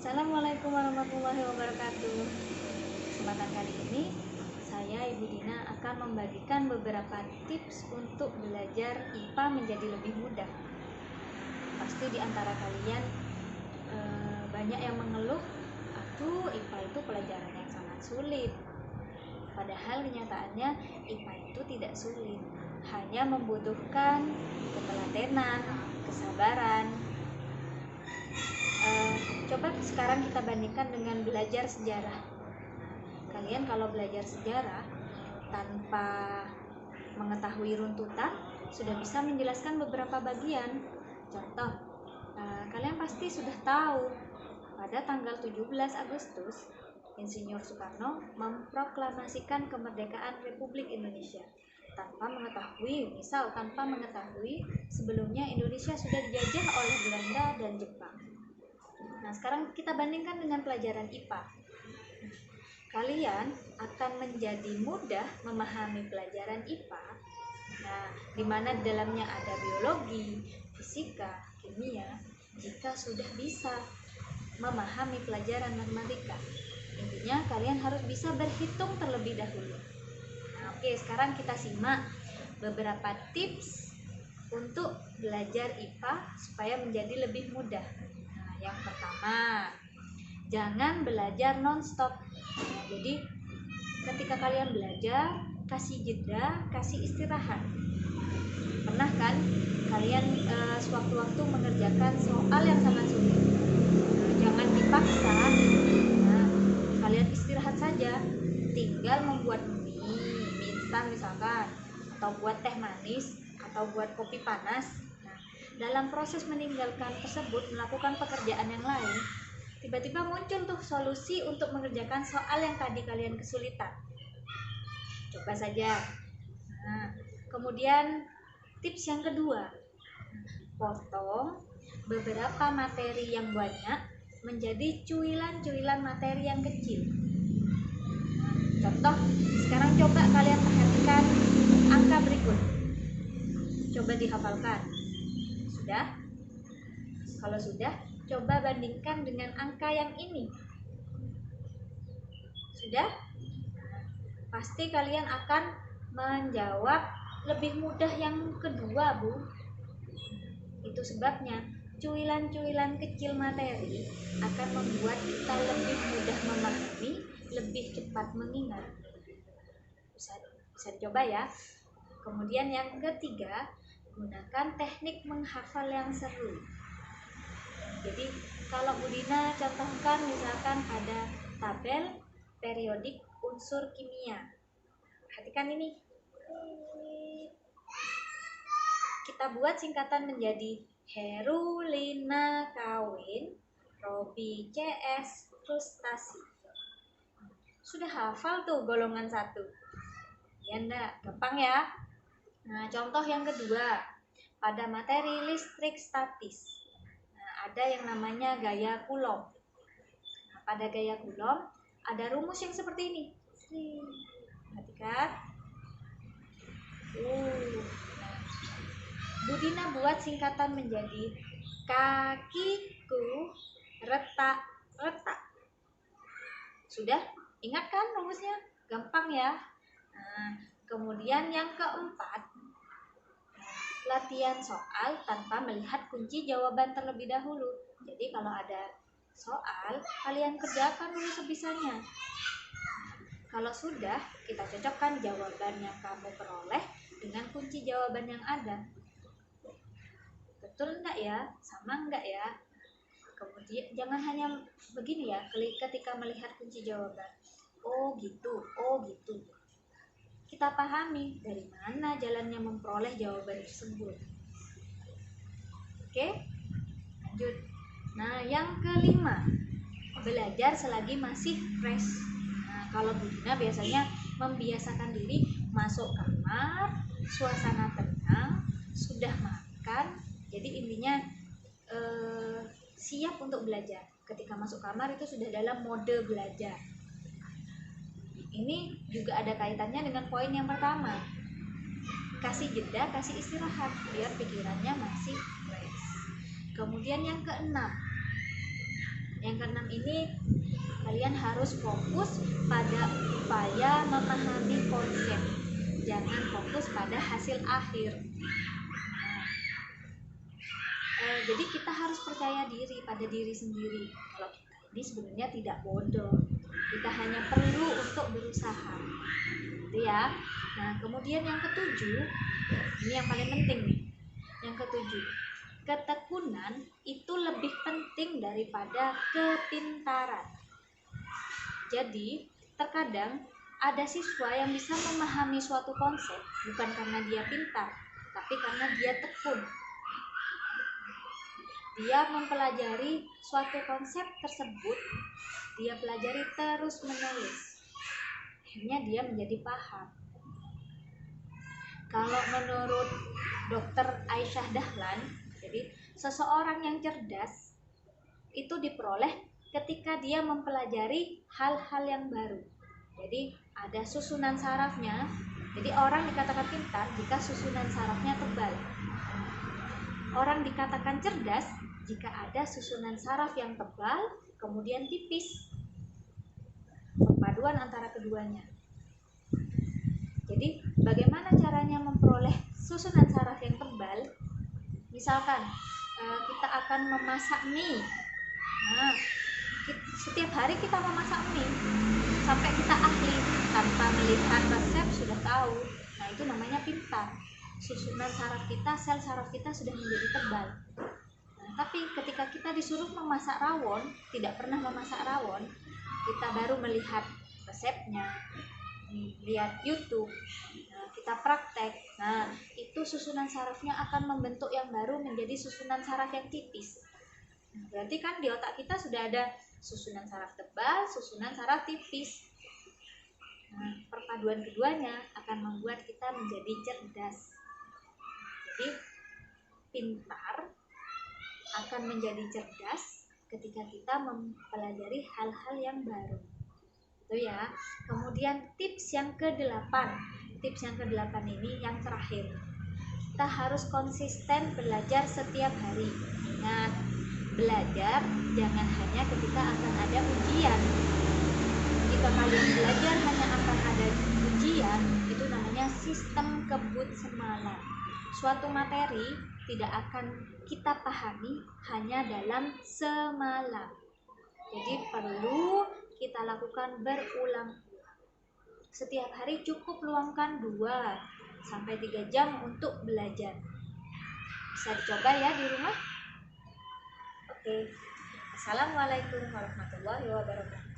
Assalamualaikum warahmatullahi wabarakatuh. Kesempatan kali ini saya Ibu Dina akan membagikan beberapa tips untuk belajar IPA menjadi lebih mudah. Pasti di antara kalian banyak yang mengeluh, "Aduh, IPA itu pelajaran yang sangat sulit." Padahal kenyataannya IPA itu tidak sulit, hanya membutuhkan ketelatenan, kesabaran. Coba sekarang kita bandingkan dengan belajar sejarah. Kalian kalau belajar sejarah tanpa mengetahui runtutan sudah bisa menjelaskan beberapa bagian. Contoh, kalian pasti sudah tahu pada tanggal 17 Agustus Insinyur Soekarno memproklamasikan kemerdekaan Republik Indonesia tanpa mengetahui sebelumnya Indonesia sudah dijajah oleh Belanda dan Jepang. Nah, sekarang kita bandingkan dengan pelajaran IPA. Kalian akan menjadi mudah memahami pelajaran IPA, di mana di dalamnya ada biologi, fisika, kimia, jika sudah bisa memahami pelajaran matematika. Intinya kalian harus bisa berhitung terlebih dahulu. Oke, sekarang kita simak beberapa tips untuk belajar IPA supaya menjadi lebih mudah. Yang pertama, jangan belajar non-stop. Jadi ketika kalian belajar, kasih jeda, kasih istirahat. Pernah kan kalian sewaktu-waktu mengerjakan soal yang sangat sulit? Jangan dipaksa. Kalian istirahat saja. Tinggal membuat mie instan misalkan, atau buat teh manis, atau buat kopi panas. Dalam proses meninggalkan tersebut, melakukan pekerjaan yang lain, tiba-tiba muncul tuh solusi untuk mengerjakan soal yang tadi kalian kesulitan. Coba saja. Kemudian tips yang kedua, potong beberapa materi yang banyak menjadi cuilan-cuilan materi yang kecil. Contoh, sekarang coba kalian perhatikan angka berikut. Coba dihafalkan. Sudah? Kalau sudah, coba bandingkan dengan angka yang ini. Sudah? Pasti kalian akan menjawab lebih mudah yang kedua, Bu. Itu sebabnya cuilan-cuilan kecil materi akan membuat kita lebih mudah memahami, lebih cepat mengingat. Bisa dicoba ya. Kemudian yang ketiga, gunakan teknik menghafal yang seru. Jadi kalau Bu Dina contohkan misalkan ada tabel periodik unsur kimia. Perhatikan ini. Kita buat singkatan menjadi Heru Lina kawin, Robi CS frustasi. Sudah hafal tuh golongan 1. Ya enggak? Gampang ya? Nah, contoh yang kedua, pada materi listrik statis, ada yang namanya gaya Coulomb. Pada gaya Coulomb ada rumus yang seperti ini. Perhatikan. Bu Dina buat singkatan menjadi kakiku retak-retak. Sudah? Ingat kan rumusnya? Gampang ya? Kemudian yang keempat, latihan soal tanpa melihat kunci jawaban terlebih dahulu. Jadi kalau ada soal, kalian kerjakan dulu sebisanya. Kalau sudah, kita cocokkan jawaban yang kamu peroleh dengan kunci jawaban yang ada. Betul enggak ya? Sama enggak ya? Kemudian jangan hanya begini ya, ketika melihat kunci jawaban. Oh gitu. Kita pahami dari mana jalannya memperoleh jawaban tersebut. Oke, lanjut. Nah, yang kelima, belajar selagi masih fresh. Kalau Bu Dina biasanya membiasakan diri masuk kamar, suasana tenang, sudah makan. Jadi intinya siap untuk belajar. Ketika masuk kamar itu sudah dalam mode belajar. Ini juga ada kaitannya dengan poin yang pertama. Kasih jeda, kasih istirahat biar pikirannya masih fresh. Kemudian yang keenam, Yang keenam ini, kalian harus fokus pada upaya memahami konsep, jangan fokus pada hasil akhir. Jadi kita harus percaya diri pada diri sendiri. Kalau kita ini sebenarnya tidak bodoh, kita hanya perlu untuk berusaha, gitu ya. Nah, kemudian yang ketujuh, ini yang paling penting nih. Yang ketujuh, ketekunan itu lebih penting daripada kepintaran. Jadi, terkadang ada siswa yang bisa memahami suatu konsep bukan karena dia pintar, tapi karena dia tekun. Dia mempelajari suatu konsep tersebut, dia pelajari terus menerus, akhirnya dia menjadi paham. Kalau menurut Dr. Aisyah Dahlan, jadi seseorang yang cerdas itu diperoleh ketika dia mempelajari hal-hal yang baru. Jadi ada susunan sarafnya. Jadi orang dikatakan pintar jika susunan sarafnya tebal. Orang dikatakan cerdas jika ada susunan saraf yang tebal kemudian tipis. Perpaduan antara keduanya. Jadi bagaimana caranya memperoleh susunan saraf yang tebal? Misalkan kita akan memasak mie. Nah, setiap hari kita memasak mie sampai kita ahli, tanpa melihat resep sudah tahu. Nah, itu namanya pintar. Susunan saraf kita, sel saraf kita sudah menjadi tebal. Nah, tapi ketika kita disuruh memasak rawon, tidak pernah memasak rawon, kita baru melihat resepnya, lihat YouTube, nah, kita praktek. Nah, itu susunan sarafnya akan membentuk yang baru menjadi susunan saraf yang tipis. Nah, berarti kan di otak kita sudah ada susunan saraf tebal, susunan saraf tipis. Nah, perpaduan keduanya akan membuat kita menjadi cerdas. Jadi, pintar akan menjadi cerdas ketika kita mempelajari hal-hal yang baru. Itu ya. Kemudian tips yang ke-8. Tips yang ke-8 ini yang terakhir. Kita harus konsisten belajar setiap hari. Ingat, belajar jangan hanya ketika akan ada ujian. Jika kalian belajar hanya akan ada ujian, itu namanya sistem kebut semalam. Suatu materi tidak akan kita pahami hanya dalam semalam. Jadi perlu kita lakukan berulang. Setiap hari cukup luangkan 2-3 jam untuk belajar. Bisa dicoba ya di rumah. Oke. Assalamualaikum warahmatullahi wabarakatuh.